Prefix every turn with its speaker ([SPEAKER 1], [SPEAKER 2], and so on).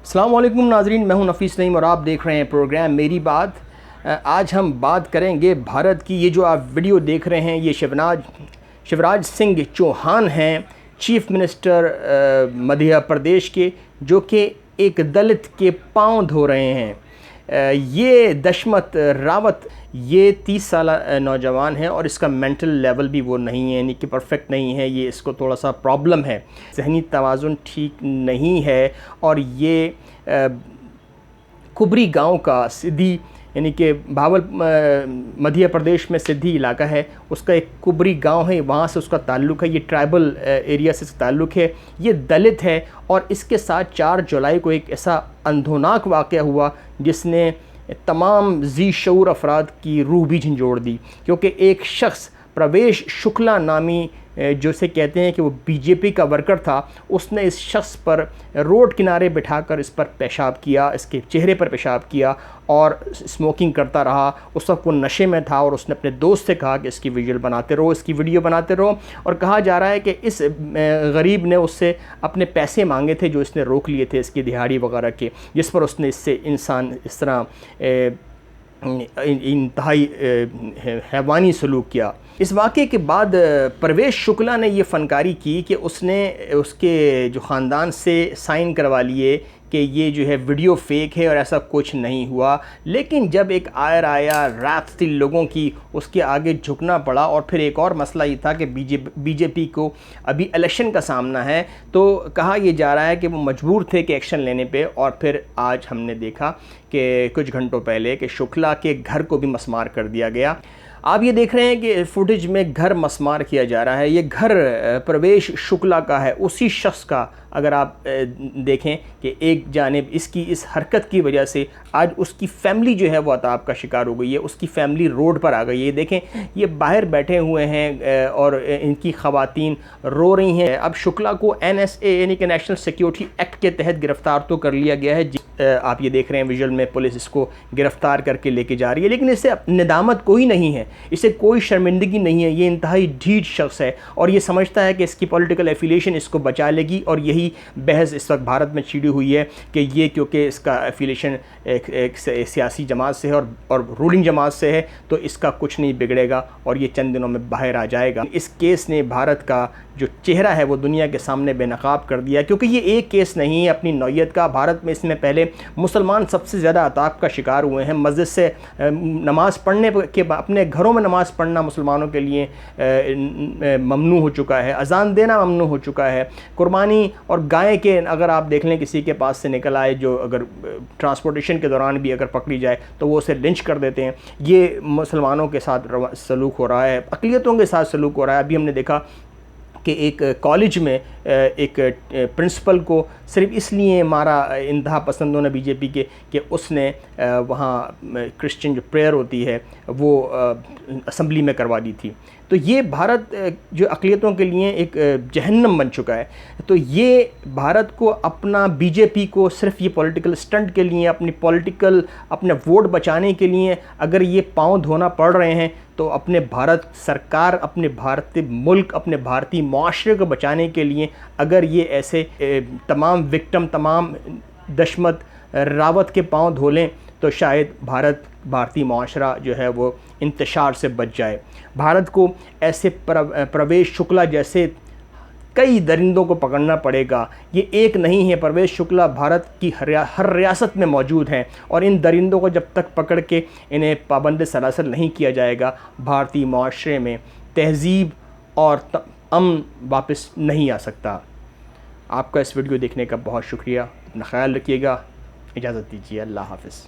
[SPEAKER 1] السلام علیکم ناظرین، میں ہوں نفیس نعیم اور آپ دیکھ رہے ہیں پروگرام میری بات۔ آج ہم بات کریں گے بھارت کی۔ یہ جو آپ ویڈیو دیکھ رہے ہیں یہ شیوراج سنگھ چوہان ہیں، چیف منسٹر مدھیہ پردیش کے، جو کہ ایک دلت کے پاؤں دھو رہے ہیں۔ یہ دشمت راوت یہ 30 سالہ نوجوان ہے اور اس کا مینٹل لیول بھی وہ نہیں ہے، یعنی کہ پرفیکٹ نہیں ہے، یہ اس کو تھوڑا سا پرابلم ہے، ذہنی توازن ٹھیک نہیں ہے۔ اور یہ کبری گاؤں کا سدھی، یعنی کہ مدھیہ پردیش میں سدھی علاقہ ہے، اس کا ایک کبری گاؤں ہے، وہاں سے اس کا تعلق ہے، یہ ٹرائبل ایریا سے تعلق ہے، یہ دلت ہے۔ اور اس کے ساتھ 4 جولائی کو ایک ایسا اندھوناک واقعہ ہوا جس نے تمام ذی شعور افراد کی روح بھی جھنجھوڑ دی، کیونکہ ایک شخص پرویش شکلا نامی جو سے کہتے ہیں کہ وہ بی جے پی کا ورکر تھا، اس نے اس شخص پر روڈ کنارے بٹھا کر اس پر پیشاب کیا، اس کے چہرے پر پیشاب کیا اور اسموکنگ کرتا رہا۔ اس وقت وہ نشے میں تھا اور اس نے اپنے دوست سے کہا کہ اس کی ویڈیو بناتے رہو، اس کی ویڈیو بناتے رہو، اور کہا جا رہا ہے کہ اس غریب نے اس سے اپنے پیسے مانگے تھے جو اس نے روک لیے تھے اس کی دہاڑی وغیرہ کے، جس پر اس نے اس سے اس طرح انتہائی حیوانی سلوک کیا۔ اس واقعے کے بعد پرویش شکلا نے یہ فنکاری کی کہ اس نے اس کے جو خاندان سے سائن کروا لیے کہ یہ جو ہے ویڈیو فیک ہے اور ایسا کچھ نہیں ہوا، لیکن جب ایک آیا رات تھی لوگوں کی، اس کے آگے جھکنا پڑا۔ اور پھر ایک اور مسئلہ یہ تھا کہ بی جے پی کو ابھی الیکشن کا سامنا ہے، تو کہا یہ جا رہا ہے کہ وہ مجبور تھے کہ ایکشن لینے پہ۔ اور پھر آج ہم نے دیکھا کہ کچھ گھنٹوں پہلے کہ شکلا کے گھر کو بھی مسمار کر دیا گیا۔ آپ یہ دیکھ رہے ہیں کہ فوٹیج میں گھر مسمار کیا جا رہا ہے، یہ گھر پرویش شکلا کا ہے، اسی شخص کا۔ اگر آپ دیکھیں کہ ایک جانب اس کی اس حرکت کی وجہ سے آج اس کی فیملی جو ہے وہ عذاب کا شکار ہو گئی ہے، اس کی فیملی روڈ پر آ گئی ہے۔ یہ دیکھیں، یہ باہر بیٹھے ہوئے ہیں اور ان کی خواتین رو رہی ہیں۔ اب شکلا کو NSA یعنی کہ نیشنل سیکیورٹی ایکٹ کے تحت گرفتار تو کر لیا گیا ہے، آپ یہ دیکھ رہے ہیں ویژول میں پولیس اس کو گرفتار کر کے لے کے جا رہی ہے، لیکن اس سے ندامت کوئی نہیں ہے، اسے کوئی شرمندگی نہیں ہے۔ یہ انتہائی ڈھیٹ شخص ہے اور یہ سمجھتا ہے کہ اس کی پولیٹیکل ایفیلیشن اس کو بچا لے گی، اور یہی بحث اس وقت بھارت میں چھڑی ہوئی ہے کہ یہ کیونکہ اس کا ایفیلیشن ایک سیاسی جماعت سے ہے اور رولنگ جماعت سے ہے، تو اس کا کچھ نہیں بگڑے گا اور یہ چند دنوں میں باہر آ جائے گا۔ اس کیس نے بھارت کا جو چہرہ ہے وہ دنیا کے سامنے بے نقاب کر دیا، کیونکہ یہ ایک کیس نہیں ہے اپنی نوعیت کا۔ بھارت میں اس میں پہلے مسلمان سب سے زیادہ عذاب کا شکار ہوئے ہیں، مسجد سے نماز پڑھنے کے اپنے گھروں میں نماز پڑھنا مسلمانوں کے لیے ممنوع ہو چکا ہے، اذان دینا ممنوع ہو چکا ہے، قربانی اور گائے کے اگر آپ دیکھ لیں کسی کے پاس سے نکل آئے جو اگر ٹرانسپورٹیشن کے دوران بھی اگر پکڑی جائے تو وہ اسے لنچ کر دیتے ہیں۔ یہ مسلمانوں کے ساتھ سلوک ہو رہا ہے، اقلیتوں کے ساتھ سلوک ہو رہا ہے۔ ابھی ہم نے دیکھا کہ ایک کالج میں ایک پرنسپل کو صرف اس لیے مارا انتہا پسندوں نے بی جے پی کے کہ اس نے وہاں کرسچن جو پریئر ہوتی ہے وہ اسمبلی میں کروا دی تھی۔ تو یہ بھارت جو اقلیتوں کے لیے ایک جہنم بن چکا ہے۔ تو یہ بھارت کو اپنا بی جے پی کو صرف یہ پولیٹیکل سٹنٹ کے لیے، اپنے ووٹ بچانے کے لیے اگر یہ پاؤں دھونا پڑ رہے ہیں، تو اپنے بھارت سرکار، اپنے بھارتی ملک، اپنے بھارتی معاشرے کو بچانے کے لیے اگر یہ ایسے تمام وکٹم، تمام دشمت راوت کے پاؤں دھو لیں تو شاید بھارتی معاشرہ جو ہے وہ انتشار سے بچ جائے۔ بھارت کو ایسے پرویش شکلا جیسے کئی درندوں کو پکڑنا پڑے گا، یہ ایک نہیں ہے۔ پرویش شکلا بھارت کی ہر ریاست میں موجود ہیں، اور ان درندوں کو جب تک پکڑ کے انہیں پابند سلاسل نہیں کیا جائے گا، بھارتی معاشرے میں تہذیب اور امن واپس نہیں آ سکتا۔ آپ کا اس ویڈیو دیکھنے کا بہت شکریہ، اپنا خیال رکھیے گا، اجازت دیجیے، اللہ حافظ۔